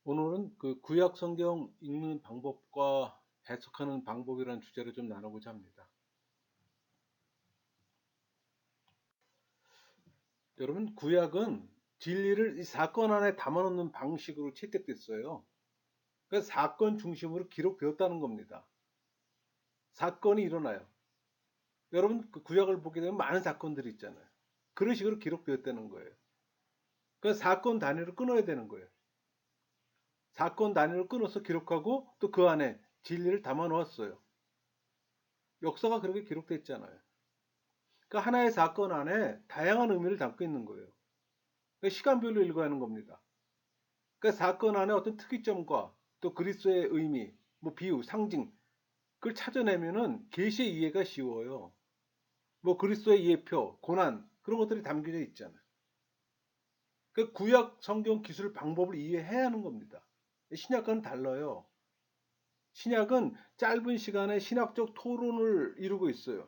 오늘은 그 구약 성경 읽는 방법과 해석하는 방법이라는 주제를 좀 나누고자 합니다. 여러분, 구약은 진리를 이 사건 안에 담아놓는 방식으로 채택됐어요. 그러니까 사건 중심으로 기록되었다는 겁니다. 사건이 일어나요. 여러분, 그 구약을 보게 되면 많은 사건들이 있잖아요. 그런 식으로 기록되었다는 거예요. 그러니까 사건 단위로 끊어야 되는 거예요. 사건 단위로 끊어서 기록하고 또 그 안에 진리를 담아 놓았어요. 역사가 그렇게 기록됐잖아요. 그러니까 하나의 사건 안에 다양한 의미를 담고 있는 거예요. 그러니까 시간별로 읽어야 하는 겁니다. 그러니까 사건 안에 어떤 특이점과 또 그리스도의 의미, 뭐 비유, 상징, 그걸 찾아내면은 계시의 이해가 쉬워요. 뭐 그리스도의 예표, 고난 그런 것들이 담겨져 있잖아요. 그 구약 성경 기술 방법을 이해해야 하는 겁니다. 신약과는 달라요. 신약은 짧은 시간에 신학적 토론을 이루고 있어요.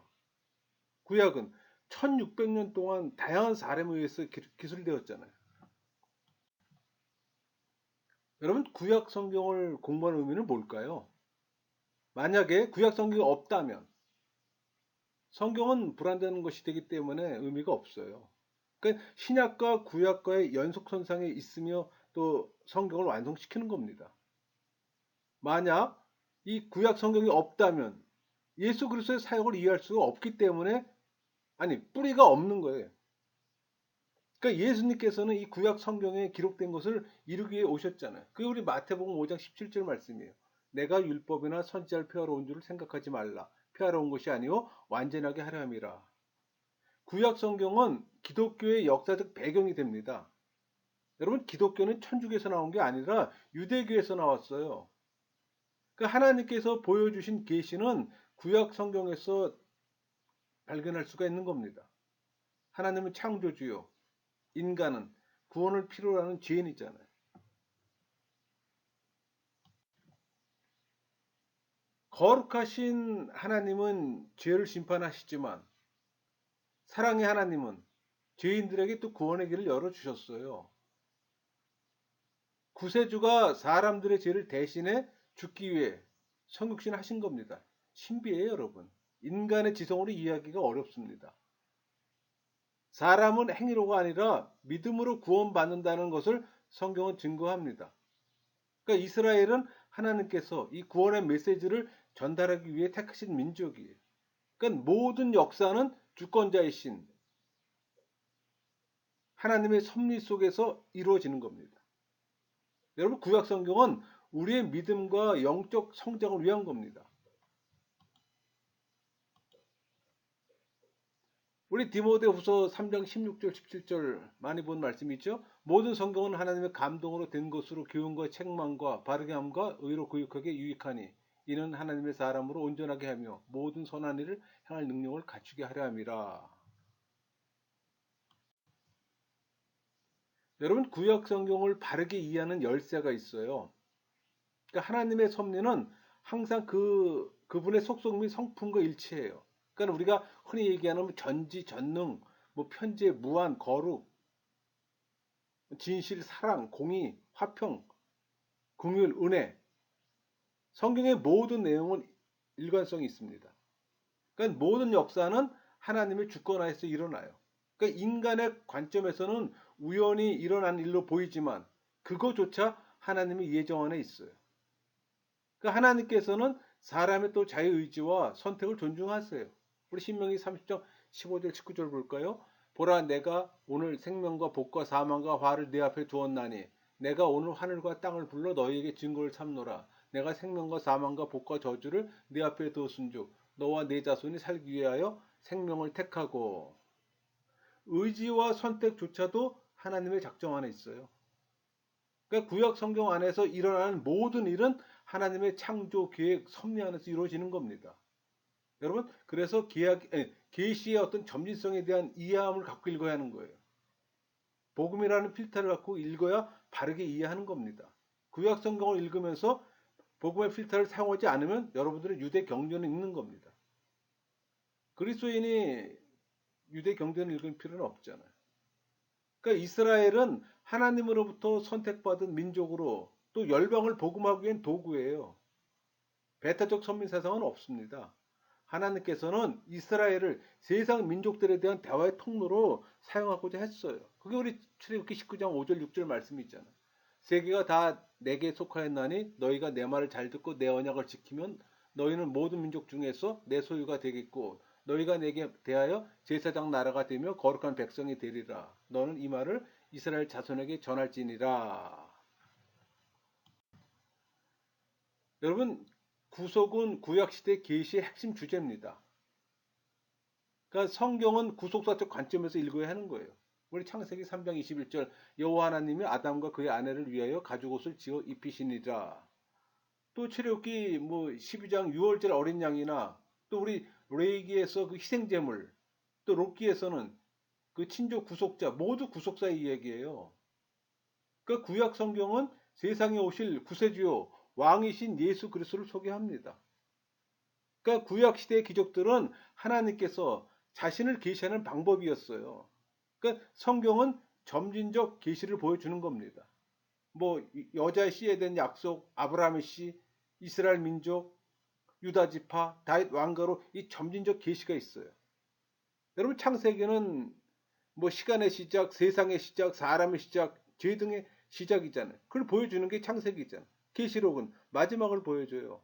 구약은 1600년 동안 다양한 사람에 의해서 기술되었잖아요. 여러분, 구약 성경을 공부하는 의미는 뭘까요? 만약에 구약 성경이 없다면 성경은 불완전한 것이 되기 때문에 의미가 없어요. 그러니까 신약과 구약과의 연속선상에 있으며 또 성경을 완성시키는 겁니다. 만약 이 구약 성경이 없다면 예수 그리스도의 사역을 이해할 수가 없기 때문에 아니 뿌리가 없는 거예요. 그러니까 예수님께서는 이 구약 성경에 기록된 것을 이루기 위해 오셨잖아요. 그게 우리 마태복음 5장 17절 말씀이에요. 내가 율법이나 선지자를 폐하러 온 줄을 생각하지 말라. 폐하러 온 것이 아니요 완전하게 하려 함이라. 구약 성경은 기독교의 역사적 배경이 됩니다. 여러분, 기독교는 천주교에서 나온 게 아니라 유대교에서 나왔어요. 그 하나님께서 보여주신 계시는 구약 성경에서 발견할 수가 있는 겁니다. 하나님은 창조주요, 인간은 구원을 필요로 하는 죄인이잖아요. 거룩하신 하나님은 죄를 심판하시지만 사랑의 하나님은 죄인들에게 또 구원의 길을 열어주셨어요. 구세주가 사람들의 죄를 대신해 죽기 위해 성육신 하신 겁니다. 신비해요, 여러분. 인간의 지성으로 이해하기가 어렵습니다. 사람은 행위로가 아니라 믿음으로 구원받는다는 것을 성경은 증거합니다. 그러니까 이스라엘은 하나님께서 이 구원의 메시지를 전달하기 위해 택하신 민족이에요. 그러니까 모든 역사는 주권자이신 하나님의 섭리 속에서 이루어지는 겁니다. 여러분, 구약 성경은 우리의 믿음과 영적 성장을 위한 겁니다. 우리 디모데후서 3장 16절 17절 많이 본 말씀이죠. 모든 성경은 하나님의 감동으로 된 것으로 교훈과 책망과 바르게 함과 의로 교육하게 유익하니 이는 하나님의 사람으로 온전하게 하며 모든 선한 일을 행할 능력을 갖추게 하려 함이라. 여러분, 구약 성경을 바르게 이해하는 열쇠가 있어요. 그러니까 하나님의 섭리는 항상 그분의 속성 및 성품과 일치해요. 그러니까 우리가 흔히 얘기하는 전지, 전능, 뭐 편재, 무한, 거룩, 진실, 사랑, 공의, 화평, 긍휼, 은혜. 성경의 모든 내용은 일관성이 있습니다. 그러니까 모든 역사는 하나님의 주권하에서 일어나요. 그러니까 인간의 관점에서는 우연히 일어난 일로 보이지만 그거조차 하나님의 예정 안에 있어요. 그러니까 하나님께서는 사람의 또 자유의지와 선택을 존중하세요. 우리 신명기 30장 15절 19절 볼까요? 보라 내가 오늘 생명과 복과 사망과 화를 네 앞에 두었나니 내가 오늘 하늘과 땅을 불러 너희에게 증거를 삼노라. 내가 생명과 사망과 복과 저주를 네 앞에 두었은즉 너와 네 자손이 살기 위하여 생명을 택하고 의지와 선택조차도 하나님의 작정 안에 있어요. 그러니까 구약 성경 안에서 일어나는 모든 일은 하나님의 창조 계획 섭리 안에서 이루어지는 겁니다. 여러분, 그래서 계시의 어떤 점진성에 대한 이해함을 갖고 읽어야 하는 거예요. 복음이라는 필터를 갖고 읽어야 바르게 이해하는 겁니다. 구약 성경을 읽으면서 복음의 필터를 사용하지 않으면 여러분들은 유대 경전을 읽는 겁니다. 그리스도인이 유대 경전을 읽을 필요는 없잖아요. 그러니까 이스라엘은 하나님으로부터 선택받은 민족으로 또 열방을 복음하기 위한 도구예요. 배타적 선민 사상은 없습니다. 하나님께서는 이스라엘을 세상 민족들에 대한 대화의 통로로 사용하고자 했어요. 그게 우리 출애굽기 19장 5절 6절 말씀이 있잖아요. 세계가 다 내게 속하였나니 너희가 내 말을 잘 듣고 내 언약을 지키면 너희는 모든 민족 중에서 내 소유가 되겠고 너희가 내게 대하여 제사장 나라가 되며 거룩한 백성이 되리라. 너는 이 말을 이스라엘 자손에게 전할지니라. 여러분, 구속은 구약시대 계시의 핵심 주제입니다. 그러니까 성경은 구속사적 관점에서 읽어야 하는 거예요. 우리 창세기 3장 21절 여호와 하나님이 아담과 그의 아내를 위하여 가죽옷을 지어 입히시니라. 또 출애굽기 12장 6월절 어린 양이나 또 우리 레위기에서 그 희생제물, 또 록기에서는 그 친족 구속자, 모두 구속사의 이야기예요. 그러니까 구약 성경은 세상에 오실 구세주요 왕이신 예수 그리스도를 소개합니다. 그러니까 구약 시대의 기적들은 하나님께서 자신을 계시하는 방법이었어요. 그러니까 성경은 점진적 계시를 보여주는 겁니다. 여자의 씨에 대한 약속, 아브라함의 씨, 이스라엘 민족, 유다 지파, 다윗 왕가로 이 점진적 계시가 있어요. 여러분 창세기는 시간의 시작, 세상의 시작, 사람의 시작, 죄 등의 시작이잖아요. 그걸 보여주는 게 창세기잖아요. 계시록은 마지막을 보여줘요.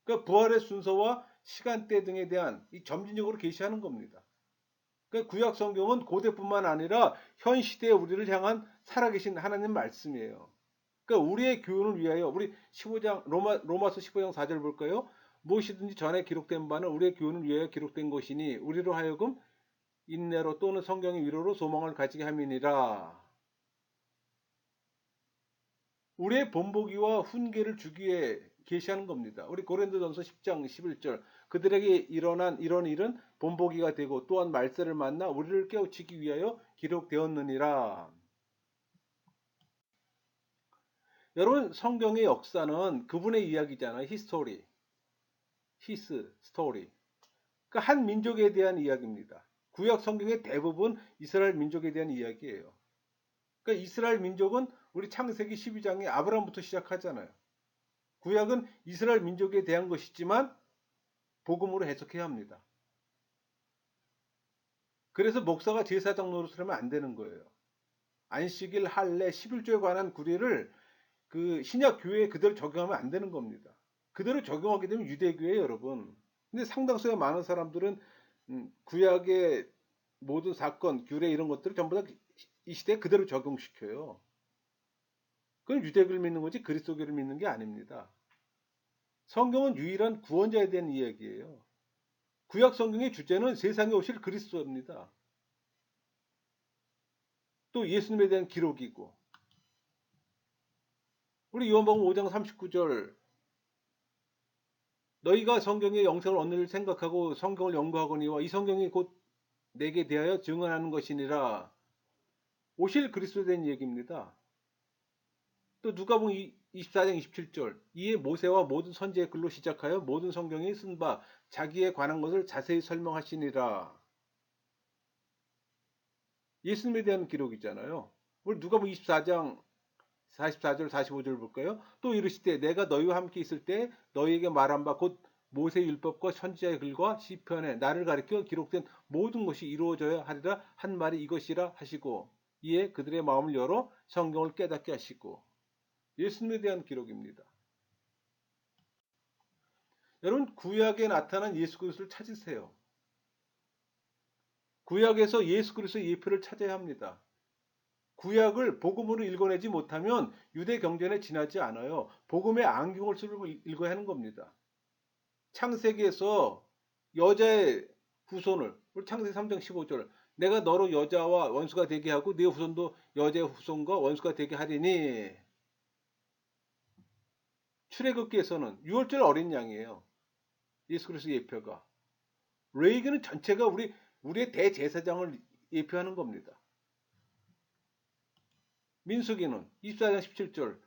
그러니까 부활의 순서와 시간대 등에 대한 이 점진적으로 계시하는 겁니다. 그러니까 구약 성경은 고대뿐만 아니라 현 시대의 우리를 향한 살아계신 하나님 말씀이에요. 그러니까 우리의 교훈을 위하여 우리 15장 로마서 15장 4절 볼까요? 무엇이든지 전에 기록된 바는 우리의 교훈을 위하여 기록된 것이니 우리로 하여금 인내로 또는 성경의 위로로 소망을 가지게 함이니라. 우리의 본보기와 훈계를 주기 위해 계시하는 겁니다. 우리 고린도전서 10장 11절 그들에게 일어난 이런 일은 본보기가 되고 또한 말세를 만나 우리를 깨우치기 위하여 기록되었느니라. 여러분 성경의 역사는 그분의 이야기잖아요. 히스토리, 히스 스토리. 그러니까 한 민족에 대한 이야기입니다. 구약 성경의 대부분 이스라엘 민족에 대한 이야기예요. 그러니까 이스라엘 민족은 우리 창세기 12장에 아브라함부터 시작하잖아요. 구약은 이스라엘 민족에 대한 것이지만 복음으로 해석해야 합니다. 그래서 목사가 제사장 노릇을 하면 안 되는 거예요. 안식일, 할례, 11조에 관한 구리를 그 신약 교회에 그대로 적용하면 안 되는 겁니다. 그대로 적용하게 되면 유대교예요, 여러분. 근데 상당수의 많은 사람들은 구약의 모든 사건, 규례 이런 것들을 전부 다 이 시대에 그대로 적용시켜요. 그건 유대교를 믿는 거지 그리스도교를 믿는 게 아닙니다. 성경은 유일한 구원자에 대한 이야기예요. 구약 성경의 주제는 세상에 오실 그리스도입니다. 또 예수님에 대한 기록이고 우리 요한복음 5장 39절 너희가 성경의 영생을 얻는 생각하고 성경을 연구하거니와 이 성경이 곧 내게 대하여 증언하는 것이니라. 오실 그리스도에 대한 얘기입니다. 또 누가복음 24장 27절 이에 모세와 모든 선지의 글로 시작하여 모든 성경이 쓴 바 자기에 관한 것을 자세히 설명하시니라. 예수님에 대한 기록이잖아요. 우리 누가복음 24장 44절 45절 볼까요? 또 이르시되 내가 너희와 함께 있을 때 너희에게 말한 바 곧 모세의 율법과 선지자의 글과 시편에 나를 가리켜 기록된 모든 것이 이루어져야 하리라 한 말이 이것이라 하시고 이에 그들의 마음을 열어 성경을 깨닫게 하시고 예수님에 대한 기록입니다. 여러분 구약에 나타난 예수 그리스도를 찾으세요. 구약에서 예수 그리스도의 예표를 찾아야 합니다. 구약을 복음으로 읽어내지 못하면 유대 경전에 지나지 않아요. 복음의 안경을 쓰고 읽어야 하는 겁니다. 창세기에서 여자의 후손을 우리 창세기 3장 15절 내가 너로 여자와 원수가 되게 하고 네 후손도 여자의 후손과 원수가 되게 하리니 출애굽기에서는 6월절 어린 양이에요. 예수 그리스도 예표가. 레위기는 전체가 우리의 대제사장을 예표하는 겁니다. 민수기는 24장 17절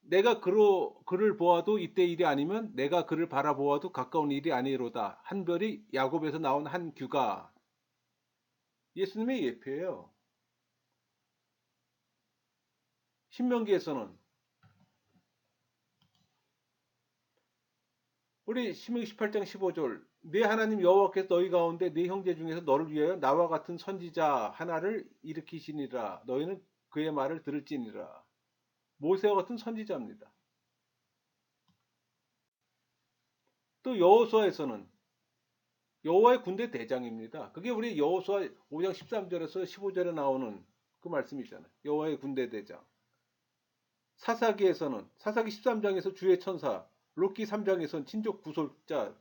내가 그를 보아도 이때 일이 아니면 내가 그를 바라보아도 가까운 일이 아니로다. 한 별이 야곱에서 나온 한 규가 예수님의 예표예요. 신명기에서는 우리 신명기 18장 15절 네 하나님 여호와께서 너희 가운데 네 형제 중에서 너를 위하여 나와 같은 선지자 하나를 일으키시니라. 너희는 그의 말을 들을지니라. 모세와 같은 선지자입니다. 또 여호수아에서는 여호와의 군대 대장입니다. 그게 우리 여호수아 5장 13절에서 15절에 나오는 그 말씀이잖아요. 여호와의 군대 대장. 사사기에서는 사사기 13장에서 주의 천사, 록기 3장에서는 친족 구솔자,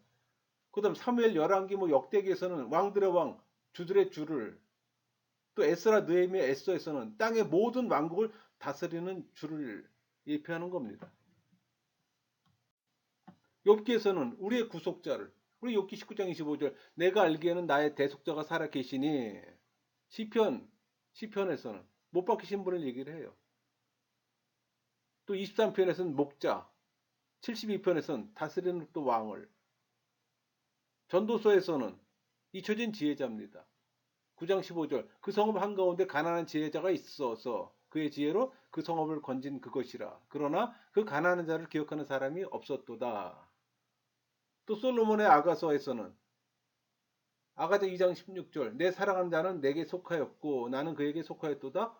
그다음 사무엘 열왕기 뭐 역대기에서는 왕들의 왕, 주들의 주를, 또 에스라 느헤미야 에스더에서는 땅의 모든 왕국을 다스리는 주를 예표하는 겁니다. 욥기에서는 우리의 구속자를, 우리 욥기 19장 25절 내가 알기에는 나의 대속자가 살아 계시니, 시편에서는 못 박히신 분을 얘기를 해요. 또 23편에서는 목자, 72편에서는 다스리는 또 왕을, 전도서에서는 잊혀진 지혜자입니다. 9장 15절 그 성읍 한가운데 가난한 지혜자가 있어서 그의 지혜로 그 성읍을 건진 그것이라. 그러나 그 가난한 자를 기억하는 사람이 없었도다. 또 솔로몬의 아가서에서는 아가서 2장 16절 내 사랑하는 자는 내게 속하였고 나는 그에게 속하였도다.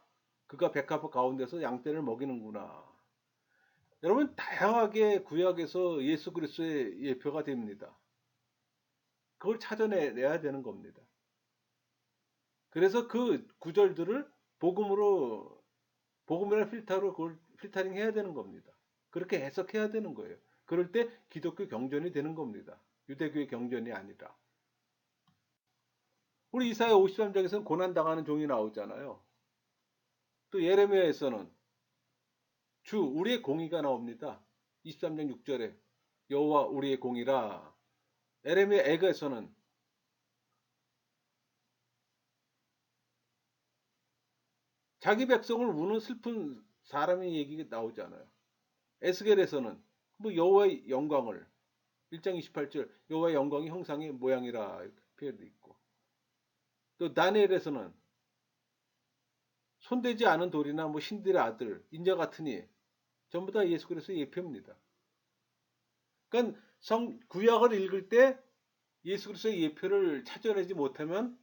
그가 백합 가운데서 양떼를 먹이는구나. 여러분 다양하게 구약에서 예수 그리스도의 예표가 됩니다. 그걸 찾아내야 되는 겁니다. 그래서 그 구절들을 복음이라는 필터로 그걸 필터링 해야 되는 겁니다. 그렇게 해석해야 되는 거예요. 그럴 때 기독교 경전이 되는 겁니다. 유대교의 경전이 아니라. 우리 이사야 53장에서는 고난당하는 종이 나오잖아요. 또 예레미야에서는 주 우리의 공의가 나옵니다. 23장 6절에 여호와 우리의 공의라. 예레미야 애가에서는 자기 백성을 우는 슬픈 사람의 얘기가 나오잖아요. 에스겔에서는 뭐 여호와의 영광을 1장 28절 여호와의 영광이 형상의 모양이라 표현되어 있고, 또 다니엘에서는 손대지 않은 돌이나 뭐 신들의 아들 인자 같으니 전부 다 예수 그리스도의 예표입니다. 그러니까 구약을 읽을 때 예수 그리스도의 예표를 찾아내지 못하면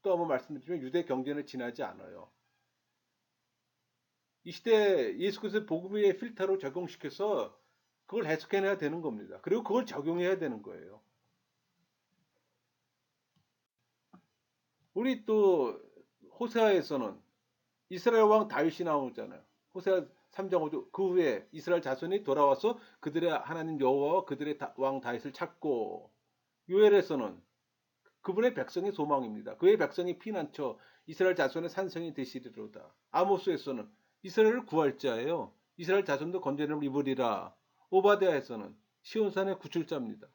또 한번 말씀드리면 유대 경전을 지나지 않아요. 이 시대 예수 그리스도의 복음의 필터로 적용시켜서 그걸 해석해내야 되는 겁니다. 그리고 그걸 적용해야 되는 거예요. 우리 또 호세아에서는 이스라엘 왕 다윗이 나오잖아요. 호세아 3장 5절 그 후에 이스라엘 자손이 돌아와서 그들의 하나님 여호와와 그들의 왕 다윗을 찾고, 요엘에서는 그분의 백성의 소망입니다. 그의 백성이 피난처 이스라엘 자손의 산성이 되시리로다. 아모스에서는 이스라엘을 구할 자예요. 이스라엘 자손도 건전함을 입으리라. 오바댜에서는 시온산의 구출자입니다.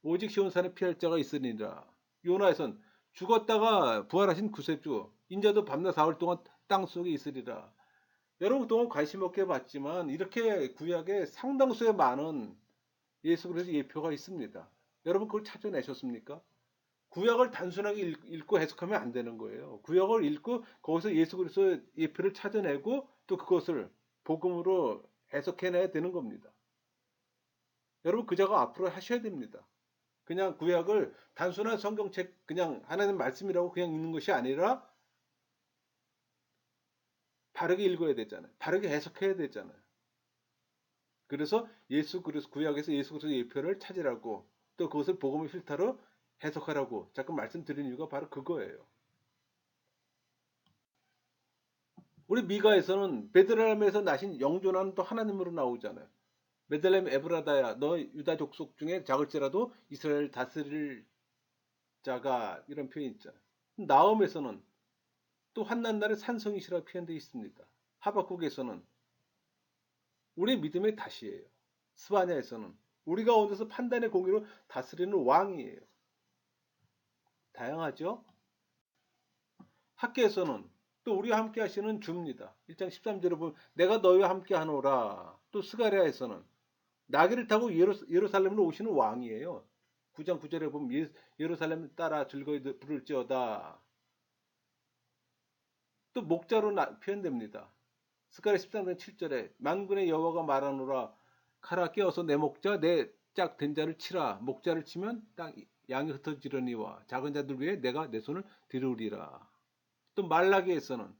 오직 시온산에 피할 자가 있으리라. 요나에선 죽었다가 부활하신 구세주 인자도 밤낮 사흘 동안 땅속에 있으리라. 여러분 그동안 관심 없게 봤지만 이렇게 구약에 상당수의 많은 예수 그리스도의 예표가 있습니다. 여러분 그걸 찾아내셨습니까? 구약을 단순하게 읽고 해석하면 안 되는 거예요. 구약을 읽고 거기서 예수 그리스도의 예표를 찾아내고 또 그것을 복음으로 해석해내야 되는 겁니다. 여러분 그 작업 앞으로 하셔야 됩니다. 그냥 구약을 단순한 성경책 그냥 하나님 말씀이라고 그냥 읽는 것이 아니라 바르게 읽어야 되잖아요. 바르게 해석해야 되잖아요. 그래서 예수 그리스도 구약에서 예수 그리스도의 예표를 찾으라고 또 그것을 복음의 필터로 해석하라고 잠깐 말씀드린 이유가 바로 그거예요. 우리 미가에서는 베들레헴에서 나신 영존하는 또 하나님으로 나오잖아요. 베들레헴 에브라다야 너 유다 족속 중에 작을지라도 이스라엘 다스릴 자가 이런 표현이 있잖아요. 나음에서는 또 환난 날에 산성이시라 표현되어 있습니다. 하박국에서는 우리의 믿음의 다시예요. 스바냐에서는 우리 가운데서 판단의 공의로 다스리는 왕이에요. 다양하죠? 학계에서는 또 우리와 함께 하시는 주입니다. 1장 13절에 보면 내가 너희와 함께 하노라. 또 스가랴에서는 나귀를 타고 예루살렘으로 오시는 왕이에요. 9장 9절에 보면 예루살렘을 따라 즐거이 부를지어다. 또 목자로 표현됩니다. 스가랴 13장 7절에 만군의 여호와가 말하노라 가라 깨어서 내 목자 내 짝 된 자를 치라. 목자를 치면 땅 양이 흩어지려니와 작은 자들 위에 내가 내 손을 들으리라. 또 말라기에서는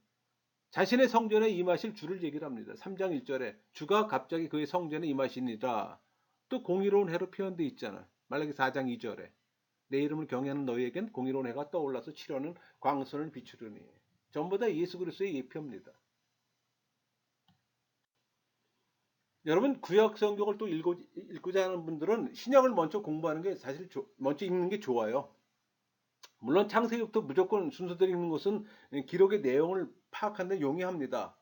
자신의 성전에 임하실 주를 얘기를 합니다. 3장 1절에 주가 갑자기 그의 성전에 임하시니라. 또 공의로운 해로 표현되어 있잖아요. 말라기 4장 2절에 내 이름을 경외하는 너희에겐 공의로운 해가 떠올라서 치려는 광선을 비추려니. 전부 다 예수 그리스도의 예표입니다. 여러분 구약 성경을 또 읽고자 하는 분들은 신약을 먼저 공부하는 게 사실 먼저 읽는 게 좋아요. 물론 창세기부터 무조건 순서대로 읽는 것은 기록의 내용을 파악하는 데 용이합니다.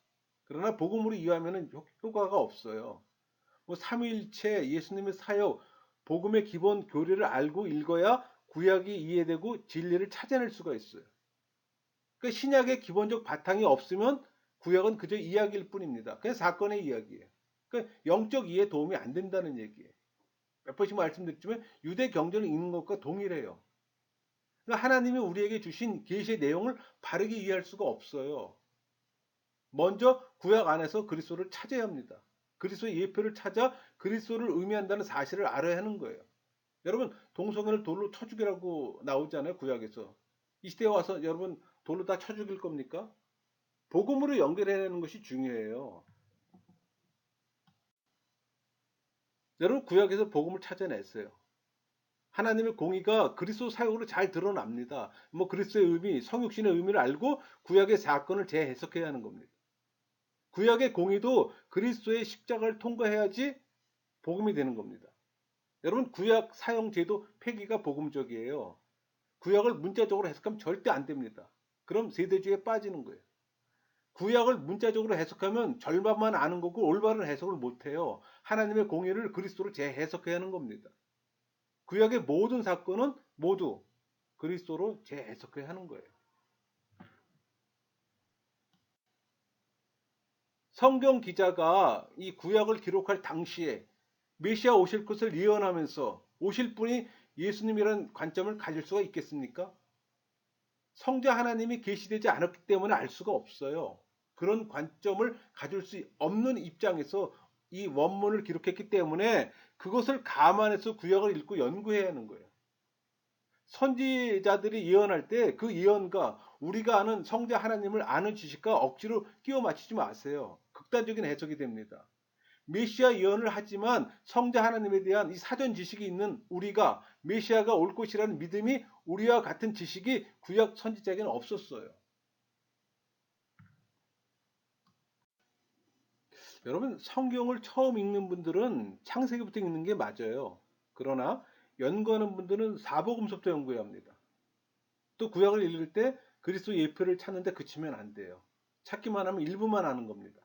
그러나 복음으로 이해하면 효과가 없어요. 뭐 삼위일체, 예수님의 사역, 복음의 기본 교리를 알고 읽어야 구약이 이해되고 진리를 찾아낼 수가 있어요. 그러니까 신약의 기본적 바탕이 없으면 구약은 그저 이야기일 뿐입니다. 그냥 사건의 이야기예요. 그러니까 영적 이해에 도움이 안 된다는 얘기예요. 몇 번씩 말씀드렸지만 유대 경전을 읽는 것과 동일해요. 그러니까 하나님이 우리에게 주신 계시의 내용을 바르게 이해할 수가 없어요. 먼저 구약 안에서 그리스도를 찾아야 합니다. 그리스도의 예표를 찾아 그리스도를 의미한다는 사실을 알아야 하는 거예요. 여러분 동성애를 돌로 쳐 죽이라고 나오잖아요. 구약에서. 이 시대에 와서 여러분 돌로 다 쳐 죽일 겁니까? 복음으로 연결해내는 것이 중요해요. 여러분 구약에서 복음을 찾아냈어요. 하나님의 공의가 그리스도 사역으로 잘 드러납니다. 뭐 그리스도의 의미, 성육신의 의미를 알고 구약의 사건을 재해석해야 하는 겁니다. 구약의 공의도 그리스도의 십자가를 통과해야지 복음이 되는 겁니다. 여러분 구약 사형 제도 폐기가 복음적이에요. 구약을 문자적으로 해석하면 절대 안 됩니다. 그럼 세대주의에 빠지는 거예요. 구약을 문자적으로 해석하면 절반만 아는 거고 올바른 해석을 못해요. 하나님의 공의를 그리스도로 재해석해야 하는 겁니다. 구약의 모든 사건은 모두 그리스도로 재해석해야 하는 거예요. 성경 기자가 이 구약을 기록할 당시에 메시아 오실 것을 예언하면서 오실 분이 예수님이라는 관점을 가질 수가 있겠습니까? 성자 하나님이 계시되지 않았기 때문에 알 수가 없어요. 그런 관점을 가질 수 없는 입장에서 이 원문을 기록했기 때문에 그것을 감안해서 구약을 읽고 연구해야 하는 거예요. 선지자들이 예언할 때 그 예언과 우리가 아는 성자 하나님을 아는 지식과 억지로 끼워 맞추지 마세요. 극단적인 해석이 됩니다. 메시아 예언을 하지만 성자 하나님에 대한 이 사전 지식이 있는 우리가 메시아가 올 것이라는 믿음이 우리와 같은 지식이 구약 선지자에게는 없었어요. 여러분 성경을 처음 읽는 분들은 창세기부터 읽는 게 맞아요. 그러나 연구하는 분들은 사복음서부터 연구해야 합니다. 또 구약을 읽을 때 그리스도 예표를 찾는데 그치면 안 돼요. 찾기만 하면 일부만 아는 겁니다.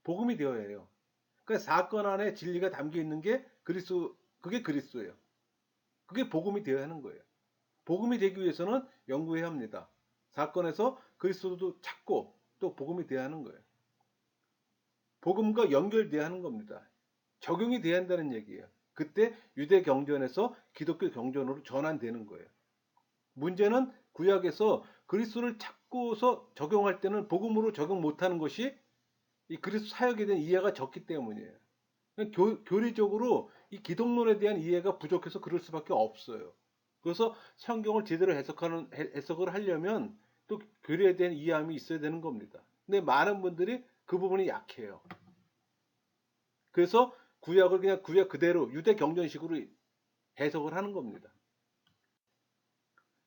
복음이 되어야 해요. 그러니까 사건 안에 진리가 담겨 있는 게 그리스도, 그게 그리스도예요. 그게 복음이 되어야 하는 거예요. 복음이 되기 위해서는 연구해야 합니다. 사건에서 그리스도도 찾고 또 복음이 되어야 하는 거예요. 복음과 연결돼야 하는 겁니다. 적용이 돼야 한다는 얘기예요. 그때 유대 경전에서 기독교 경전으로 전환되는 거예요. 문제는 구약에서 그리스도를 찾고서 적용할 때는 복음으로 적용 못하는 것이 이 그리스도 사역에 대한 이해가 적기 때문이에요. 교리적으로 이 기독론에 대한 이해가 부족해서 그럴 수밖에 없어요. 그래서 성경을 제대로 해석을 하려면 또 교리에 대한 이해함이 있어야 되는 겁니다. 근데 많은 분들이 그 부분이 약해요. 그래서 구약을 그냥 구약 그대로 유대 경전식으로 해석을 하는 겁니다.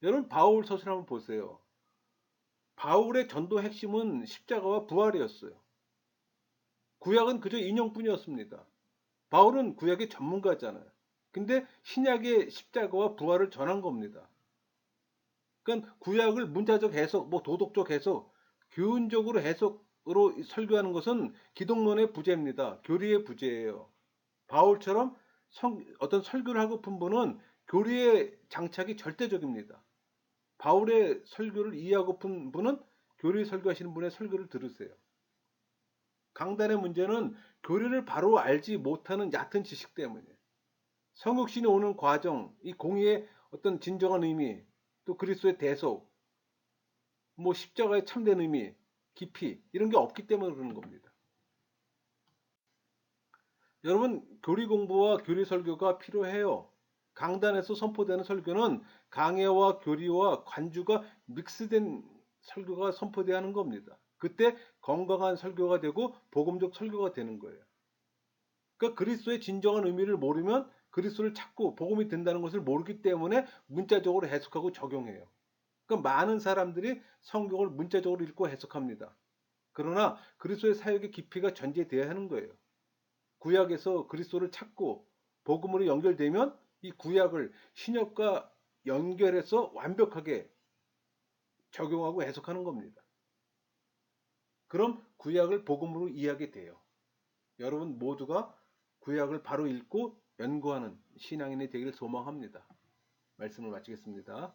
여러분 바울 서술 한번 보세요. 바울의 전도 핵심은 십자가와 부활이었어요. 구약은 그저 인용뿐이었습니다. 바울은 구약의 전문가잖아요. 근데 신약의 십자가와 부활을 전한 겁니다. 그러니까 구약을 문자적 해석, 뭐 도덕적 해석, 교훈적으로 해석으로 설교하는 것은 기독론의 부재입니다. 교리의 부재예요. 바울처럼 어떤 설교를 하고픈 분은 교리의 장착이 절대적입니다. 바울의 설교를 이해하고픈 분은 교리 설교하시는 분의 설교를 들으세요. 강단의 문제는 교리를 바로 알지 못하는 얕은 지식 때문이에요. 성육신이 오는 과정, 이 공의의 어떤 진정한 의미, 또 그리스도의 대속, 뭐 십자가의 참된 의미, 깊이 이런 게 없기 때문에 그러는 겁니다. 여러분, 교리 공부와 교리 설교가 필요해요. 강단에서 선포되는 설교는 강해와 교리와 관주가 믹스된 설교가 선포돼야 하는 겁니다. 그때 건강한 설교가 되고 복음적 설교가 되는 거예요. 그러니까 그리스도의 진정한 의미를 모르면 그리스도를 찾고 복음이 된다는 것을 모르기 때문에 문자적으로 해석하고 적용해요. 그러니까 많은 사람들이 성경을 문자적으로 읽고 해석합니다. 그러나 그리스도의 사역의 깊이가 전제되어야 하는 거예요. 구약에서 그리스도를 찾고 복음으로 연결되면 이 구약을 신약과 연결해서 완벽하게 적용하고 해석하는 겁니다. 그럼 구약을 복음으로 이해하게 돼요. 여러분 모두가 구약을 바로 읽고 연구하는 신앙인이 되기를 소망합니다. 말씀을 마치겠습니다.